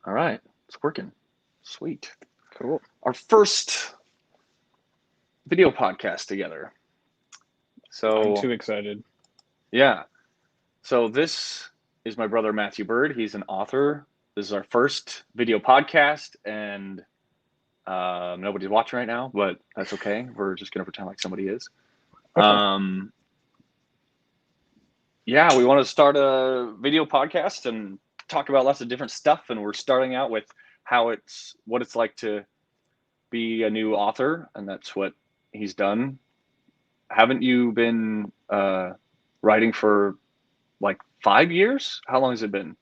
All right, it's working. Sweet. Cool. Our first video podcast together. I'm So, too excited. yeah. So, this is my brother Matthew Bird. He's an author. This is our first video podcast, and nobody's watching right now, but that's okay. We're just going to pretend like somebody is. Um, yeah, we want to start a video podcast and talk about lots of different stuff. And we're starting out with what it's like to be a new author, and that's what he's done. Haven't you been writing for like 5 years? How long has it been?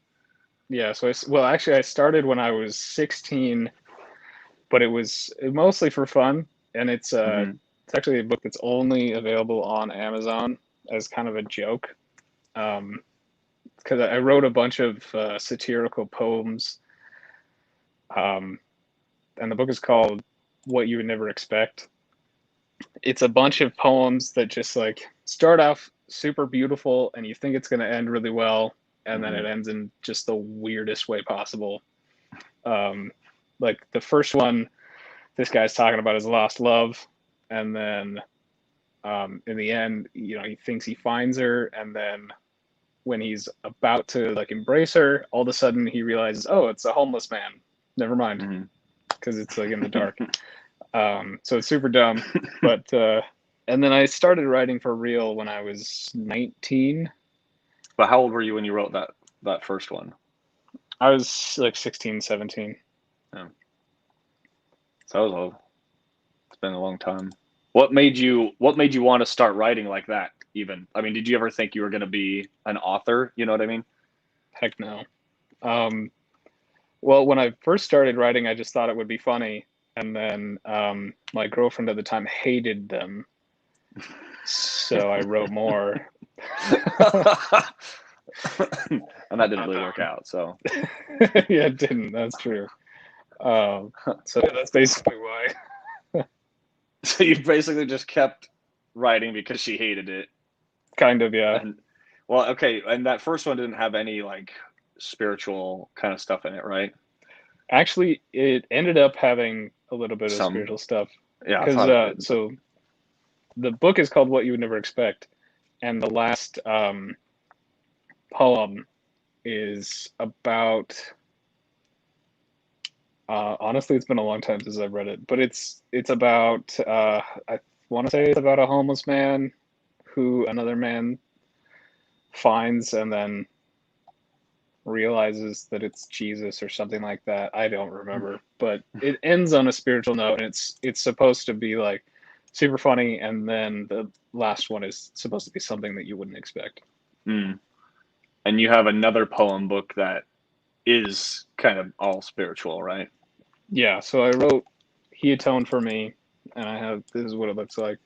Yeah, well, actually, I started when I was 16, but it was mostly for fun, and Mm-hmm. it's actually a book that's only available on Amazon as kind of a joke. Um, because I wrote a bunch of satirical poems, um, and the book is called "What You Would Never Expect." It's a bunch of poems that just like start off super beautiful, and you think it's going to end really well, and then Mm-hmm. it ends in just the weirdest way possible. Um, like the first one, this guy's talking about his lost love, and then in the end, he thinks he finds her, and then when he's about to like embrace her, all of a sudden he realizes, oh, it's a homeless man. Never mind, because it's like in the dark. So it's super dumb, but and then I started writing for real when I was 19. But how old were you when you wrote that first one? I was like 16, 17. Yeah. So that was it's been a long time. What made you want to start writing like that even? I mean, did you ever think you were going to be an author? You know what I mean? Heck no. Um, well, when I first started writing, I just thought it would be funny, and then my girlfriend at the time hated them, so I wrote more. And that didn't And, really work out. So, yeah, it didn't. That's true. So yeah, that's basically why. so you basically just kept writing because she hated it. Kind of, yeah. And well, okay, and that first one didn't have any like spiritual kind of stuff in it, right? Actually, it ended up having a little bit of Some, spiritual stuff yeah, I because thought it did, but so the book is called What You Would Never Expect, and the last poem is about. Honestly, it's been a long time since I've read it, but it's about. I want to say it's about a homeless man who another man finds and then realizes that it's Jesus or something like that. I don't remember, but it ends on a spiritual note, and it's supposed to be like super funny, and then the last one is supposed to be something that you wouldn't expect. mm. And you have another poem book that is kind of all spiritual, right? Yeah, so I wrote "He Atoned for Me," and I have this is what it looks like.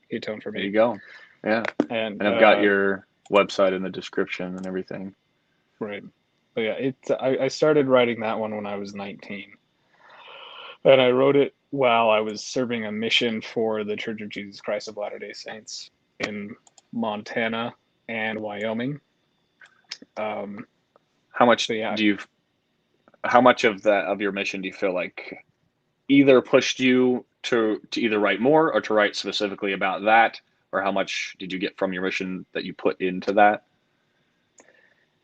He atoned for There me, you go. Yeah. and And I've got your website in the description and everything. right. But yeah, I started writing that one when I was 19, and I wrote it while I was serving a mission for the Church of Jesus Christ of Latter-day Saints in Montana and Wyoming. Um, How much so yeah, do you how much of that of your mission do you feel like either pushed you to either write more or to write specifically about that, or how much did you get from your mission that you put into that?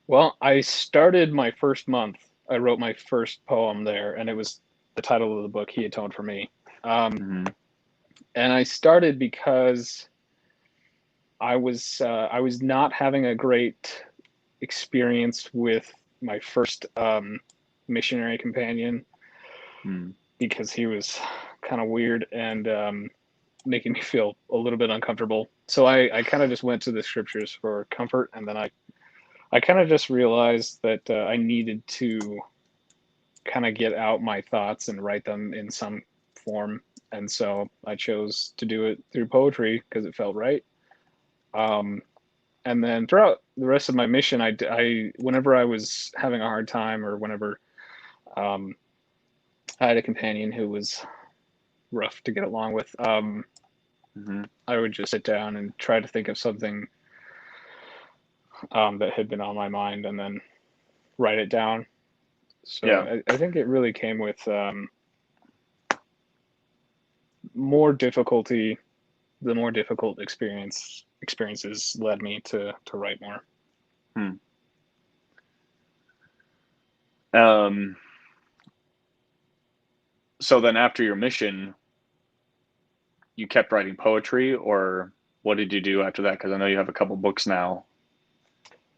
well, I started my first month. I wrote my first poem there, and it was the title of the book, "He Atoned for Me." Um, Mm-hmm. and I started because I was not having a great experience with my first missionary companion Mm. because he was kind of weird and making me feel a little bit uncomfortable. So I kind of just went to the scriptures for comfort, and then I kind of just realized that I needed to kind of get out my thoughts and write them in some form. And so I chose to do it through poetry because it felt right. Um, and then throughout the rest of my mission, whenever I was having a hard time or whenever um, I had a companion who was rough to get along with, Mm-hmm. I would just sit down and try to think of something that had been on my mind, and then write it down. So Yeah. I think it really came with more difficulty. The more difficult experiences led me to write more. Hmm. Um, so then after your mission, you kept writing poetry, or what did you do after that? Because I know you have a couple books now,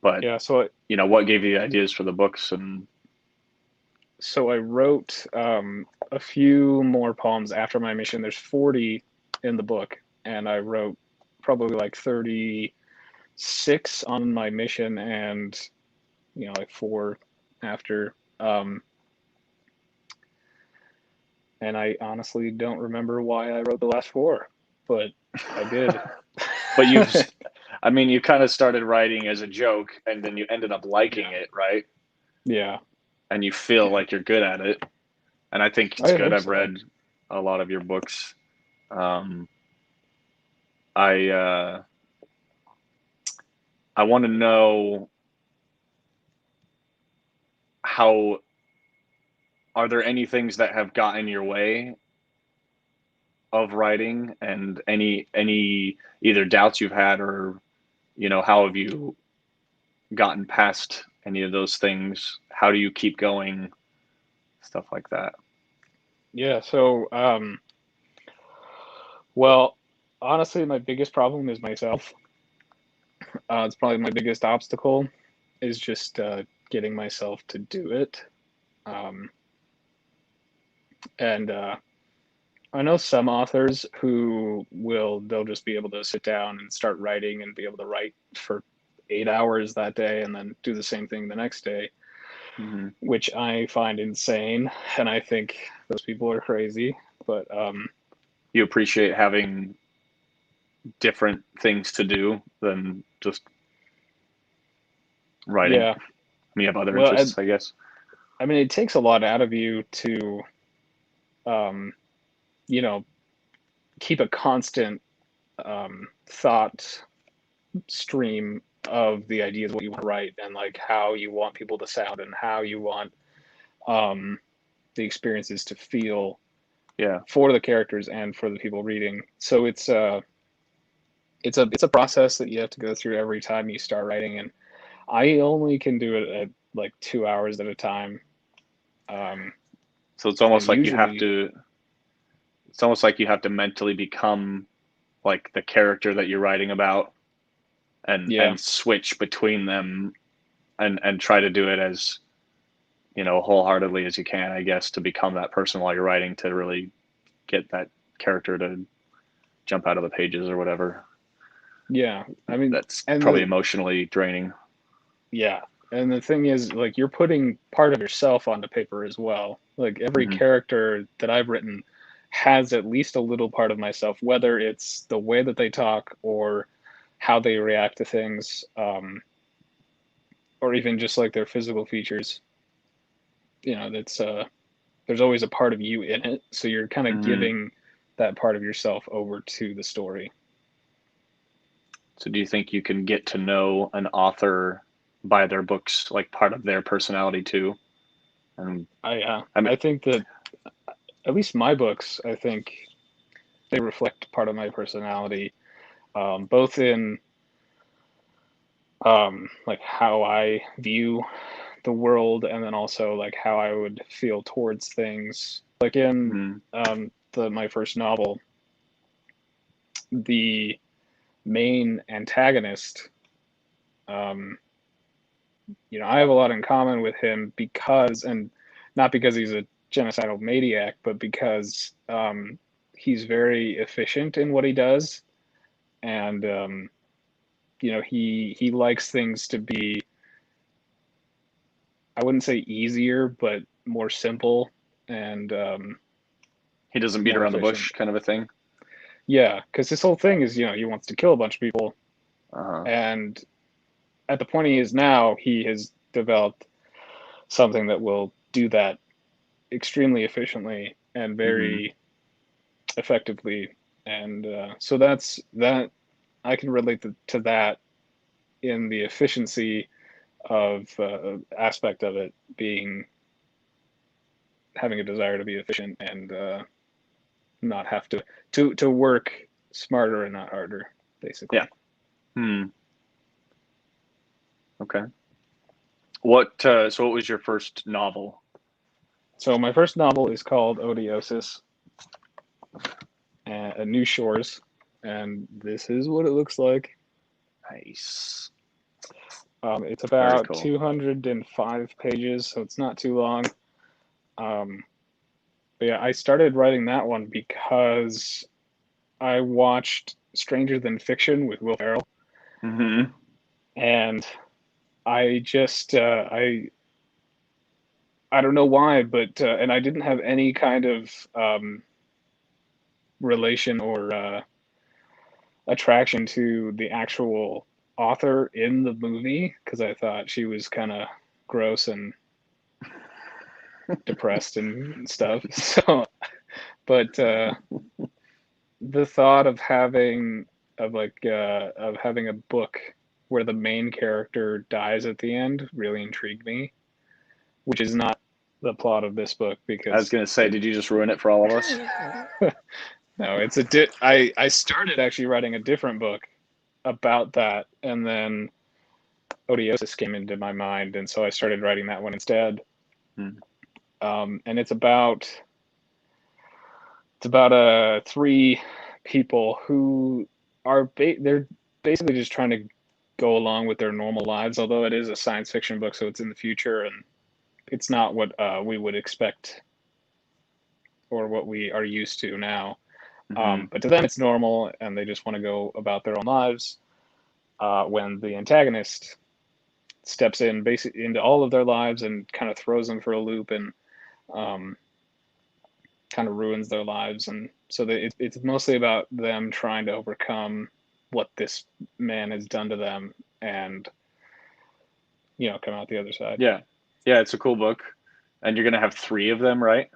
but Yeah, so what gave you the ideas for the books? And I wrote a few more poems after my mission. There's 40 in the book, and I wrote probably like 36 on my mission, and like 4 after. And I honestly don't remember why I wrote the last 4, but I did. but I mean, you kind of started writing as a joke, and then you ended up liking Yeah. it, right? Yeah, And you feel like you're good at it. And I think it's I good. hope I've so. read a lot of your books. Um, I I want to know how are there any things that have gotten your way of writing, and any either doubts you've had, or how have you gotten past any of those things? How do you keep going? Stuff like that. Yeah, so well, honestly, my biggest problem is myself. It's probably my biggest obstacle is just getting myself to do it. Um, and I know some authors who they'll just be able to sit down and start writing and be able to write for 8 hours that day and then do the same thing the next day, Hmm. which I find insane. And I think those people are crazy. But You appreciate having different things to do than just writing. yeah, You have other well, interests, I guess. I mean, it takes a lot out of you to, um, you know, keep a constant thought stream of the ideas what you want to write and like how you want people to sound and how you want um, the experiences to feel Yeah. for the characters and for the people reading. So it's a process that you have to go through every time you start writing, and I only can do it at like 2 hours at a time. Um, So and usually, it's almost like you have to mentally become like the character that you're writing about, yeah, and switch between them, and try to do it as wholeheartedly as you can, I guess, to become that person while you're writing, to really get that character to jump out of the pages or whatever. yeah. I mean, That's and probably the emotionally draining. yeah, and the thing is, like, you're putting part of yourself onto paper as well. Like every Hmm. character that I've written has at least a little part of myself, whether it's the way that they talk or how they react to things, or even just like their physical features. That's there's always a part of you in it, so you're kind of Hmm. giving that part of yourself over to the story. So do you think you can get to know an author by their books, like part of their personality too? And I mean, I think that at least my books, I think they reflect part of my personality, both in like how I view the world, and then also like how I would feel towards things. Like in mm, the my first novel, the main antagonist, um, I have a lot in common with him because, and not because he's a genocidal maniac, but because he's very efficient in what he does, and he likes things to be, I wouldn't say easier, but more simple and he doesn't beat more around the efficient. bush, kind of a thing. Yeah, because his whole thing is, he wants to kill a bunch of people, Uh-huh. and at the point he is now, he has developed something that will do that extremely efficiently and Hmm. very effectively, and so that's that. I can relate to that in the efficiency aspect of it being having a desire to be efficient and not have to work smarter and not harder, basically. Yeah. Okay. So what was your first novel? So my first novel is called Odiosis, New Shores, and this is what it looks like. Nice. It's about cool. 205 pages, so it's not too long. But yeah, I started writing that one because I watched Stranger Than Fiction with Will Ferrell, Mm-hmm. and I just I don't know why, but and I didn't have any kind of relation or attraction to the actual author in the movie because I thought she was kind of gross and depressed and stuff. So, but the thought of having a book where the main character dies at the end really intrigued me, which is not the plot of this book I was because gonna say, did you just ruin it for all of us? no, it's I started actually writing a different book about that, and then Odiosis came into my mind, and so I started writing that one instead. And it's about three people who are they're basically just trying to go along with their normal lives, although it is a science fiction book, so it's in the future and it's not what we would expect or what we are used to now. Mm-hmm. But to them, it's normal, and they just want to go about their own lives. When the antagonist steps in basically into all of their lives and kind of throws them for a loop and um, kind of ruins their lives, and so it's mostly about them trying to overcome what this man has done to them and come out the other side. Yeah, it's a cool book, and you're gonna have 3 of them, right?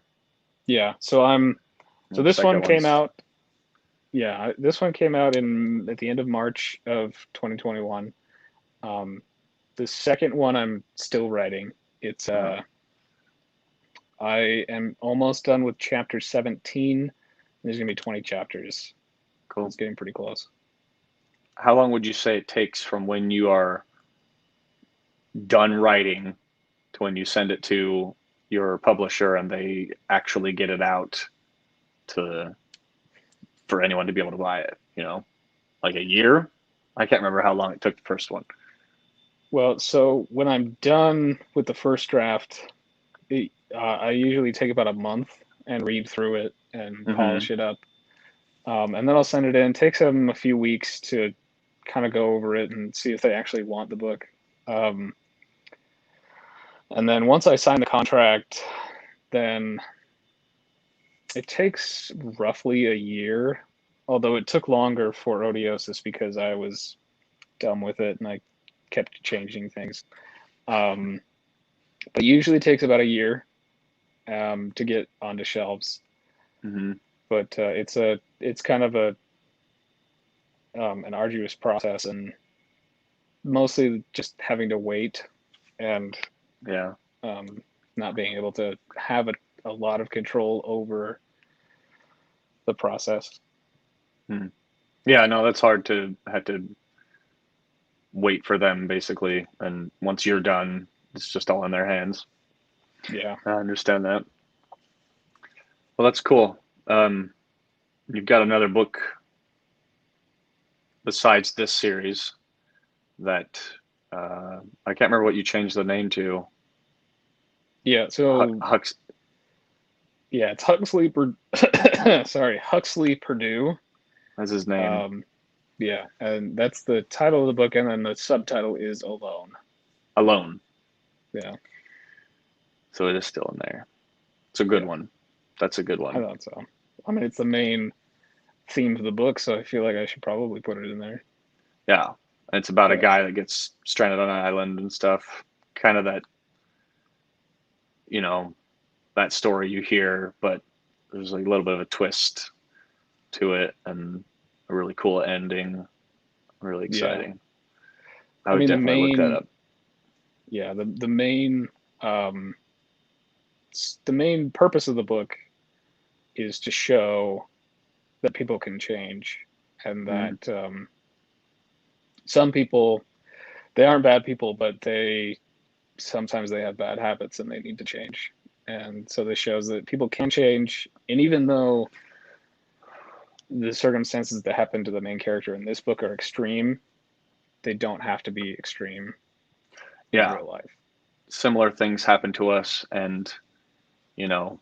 Yeah, so this one came out. Yeah, this one came out at the end of March of 2021. The second one I'm still writing. It's I am almost done with chapter 17. There's gonna be 20 chapters. Cool. It's getting pretty close. How long would you say it takes from when you are done writing to when you send it to your publisher and they actually get it out for anyone to be able to buy it? Like a year? I can't remember how long it took the first one. Well, so when I'm done with the first draft, I usually take about a month and read through it and polish it up. And then I'll send it in. It takes them a few weeks to kind of go over it and see if they actually want the book. And then once I sign the contract, then it takes roughly a year, although it took longer for Odiosis because I was dumb with it and I kept changing things. But usually takes about a year to get onto shelves. But it's kind of an arduous process, and mostly just having to wait and not being able to have a lot of control over the process. Yeah, no, that's hard to have to wait for them basically, and once you're done, it's just all in their hands. Yeah, I understand that. Well, that's cool. You've got another book besides this series that I can't remember what you changed the name to. Yeah, so yeah, it's Huxley. Sorry, Huxley Purdue. That's his name. Yeah, and that's the title of the book, and then the subtitle is Alone. Alone. Yeah. So it is still in there. It's a good one. That's a good one. I thought so. I mean, it's the main theme of the book, so I feel like I should probably put it in there. Yeah. It's about a guy that gets stranded on an island and stuff. Kind of that, that story you hear, but there's a little bit of a twist to it and a really cool ending. Really exciting. Yeah. I mean, definitely look that up. yeah, um, the main purpose of the book is to show that people can change, and Mm, that some people, they aren't bad people, but sometimes they have bad habits and they need to change. And so this shows that people can change, and even though the circumstances that happen to the main character in this book are extreme, they don't have to be extreme in yeah, real life. similar things happen to us, and you know,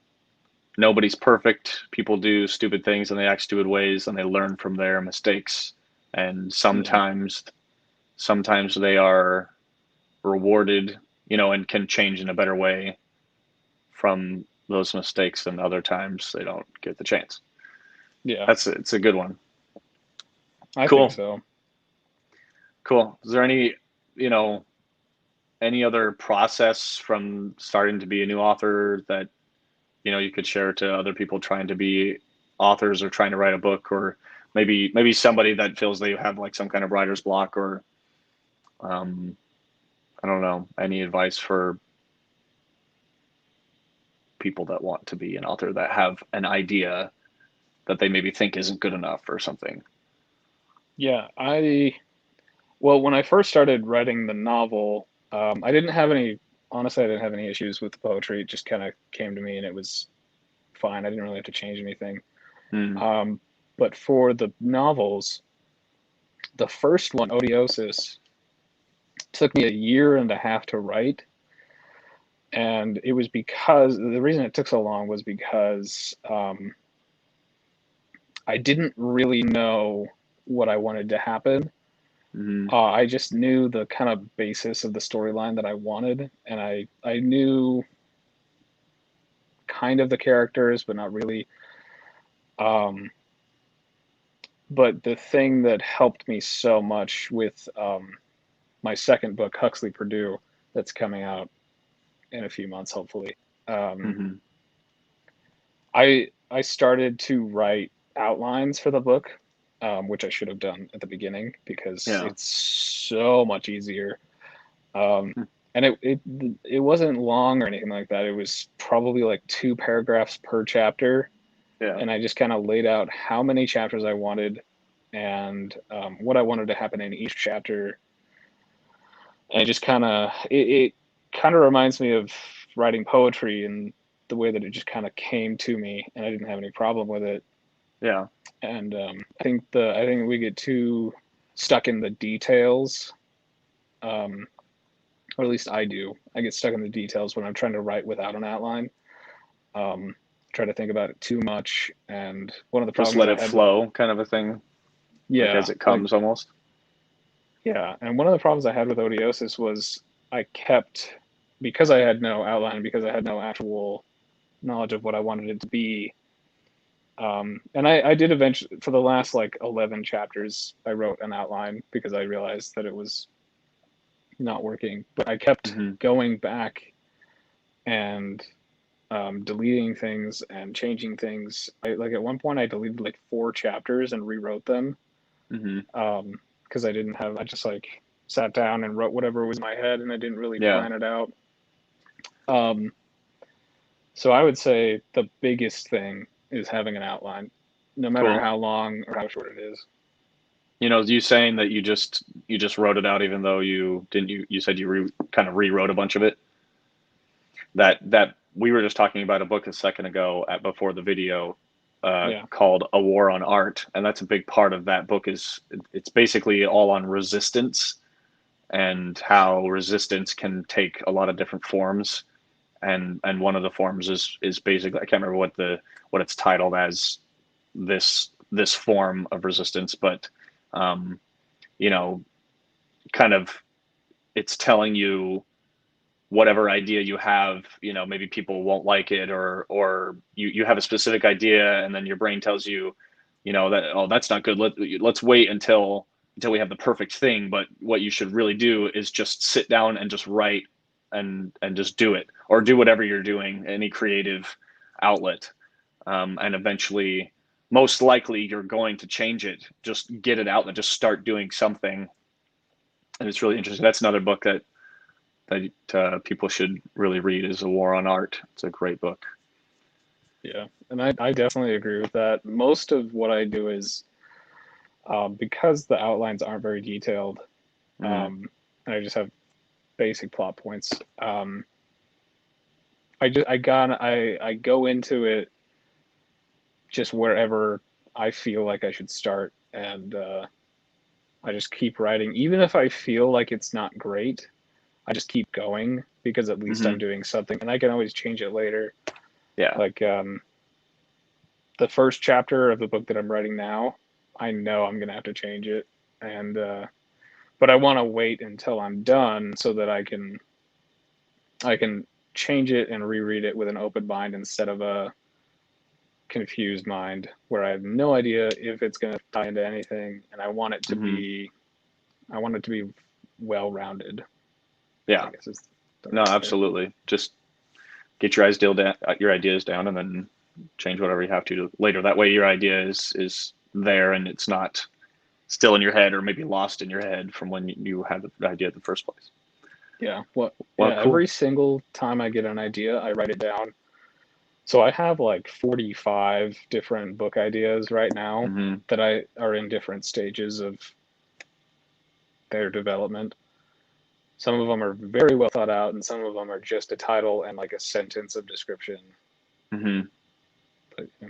nobody's perfect. People do stupid things and they act stupid ways, and they learn from their mistakes. And Yeah, sometimes they are rewarded, and can change in a better way from those mistakes, and other times they don't get the chance. yeah, It's a good one. I think Cool. so. Cool. Is there you know, any other process from starting to be a new author that, you could share to other people trying to be authors or trying to write a book, or maybe somebody that feels they have like some kind of writer's block, or um, I don't know, any advice for people that want to be an author that have an idea that they maybe think isn't good enough or something? Yeah, well, when I first started writing the novel, I didn't have any, honestly, I didn't have any issues with the poetry. It just kind of came to me and it was fine. I didn't really have to change anything. Mm, Um, but for the novels, the first one, Odiosis, took me a year and a half to write. And it was because the reason it took so long was because I didn't really know what I wanted to happen. mm, I just knew the kind of basis of the storyline that I wanted, and I knew kind of the characters, but not really. Um, but the thing that helped me so much with my second book, Huxley Purdue, that's coming out in a few months, hopefully. Um, mm, I started to write outlines for the book, which I should have done at the beginning because yeah, it's so much easier. Um, mm, and it wasn't long or anything like that. It was probably like 2 paragraphs per chapter, yeah, and I just kind of laid out how many chapters I wanted and what I wanted to happen in each chapter. And it just it kind of reminds me of writing poetry and the way that it just kind of came to me, and I didn't have any problem with it. yeah. And I think we get too stuck in the details, um, or at least I do. I get stuck in the details when I'm trying to write without an outline. Um, Try to think about it too much, and one of the Just problems let I it had with flow, kind of a thing, like yeah, as it comes almost. and one of the problems I had with Odiosis was I kept, because I had no outline, because I had no actual knowledge of what I wanted it to be. And I did eventually, for the last like 11 chapters, I wrote an outline because I realized that it was not working. But I kept Hmm. going back and deleting things and changing things. Like at one point, I deleted like 4 chapters and rewrote them Hmm. because I just like sat down and wrote whatever was in my head and I didn't really Yeah, plan it out. Um, so I would say the biggest thing is having an outline, no matter cool. how long or how short it is. You saying that you just wrote it out, even though you didn't. You said you kind of rewrote a bunch of it. That we were just talking about a book a second ago before the video, Yeah, called A War on Art, and that's a big part of that book. It's basically all on resistance, and how resistance can take a lot of different forms, and one of the forms is basically, I can't remember what it's titled as, this form of resistance, but um, you know, kind of, it's telling you whatever idea you have, maybe people won't like it, or you have a specific idea, and then your brain tells you, that, oh, that's not good. Let's wait until we have the perfect thing. But what you should really do is just sit down and just write, and just do it, or do whatever you're doing, any creative outlet, and eventually, most likely, you're going to change it. Just get it out and just start doing something. And it's really interesting. That's another book that that people should really read is A War on Art. It's a great book. Yeah, and I definitely agree with that. Most of what I do is because the outlines aren't very detailed, and I just have basic plot points. I go into it just wherever I feel like I should start, and I just keep writing. Even if I feel like it's not great, I just keep going because at least I'm doing something, and I can always change it later. Yeah. Like the first chapter of the book that I'm writing now, I know I'm gonna have to change it, and but I want to wait until I'm done so that I can change it and reread it with an open mind instead of a confused mind where I have no idea if it's going to tie into anything, and I want it to be well rounded. Yeah. No, absolutely. Just get your ideas down, and then change whatever you have to later. That way, your idea is there, and it's not still in your head or maybe lost in your head from when you had the idea in the first place. Yeah. Well, yeah, cool. Every single time I get an idea, I write it down. So I have like 45 different book ideas right now that are in different stages of their development. Some of them are very well thought out, and some of them are just a title and like a sentence of description. But yeah,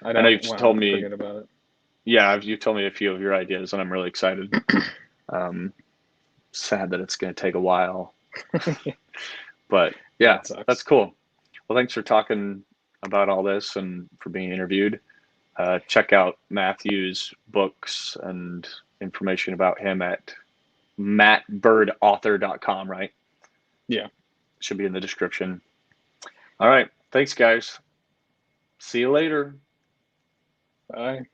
I know you've told me. Forget about it. Yeah, you've told me a few of your ideas, and I'm really excited. Sad that it's going to take a while, but yeah, that's cool. Well, thanks for talking about all this and for being interviewed. Check out Matthew's books and information about him at mattbirdauthor.com, right? Yeah. Should be in the description. All right. Thanks, guys. See you later. Bye.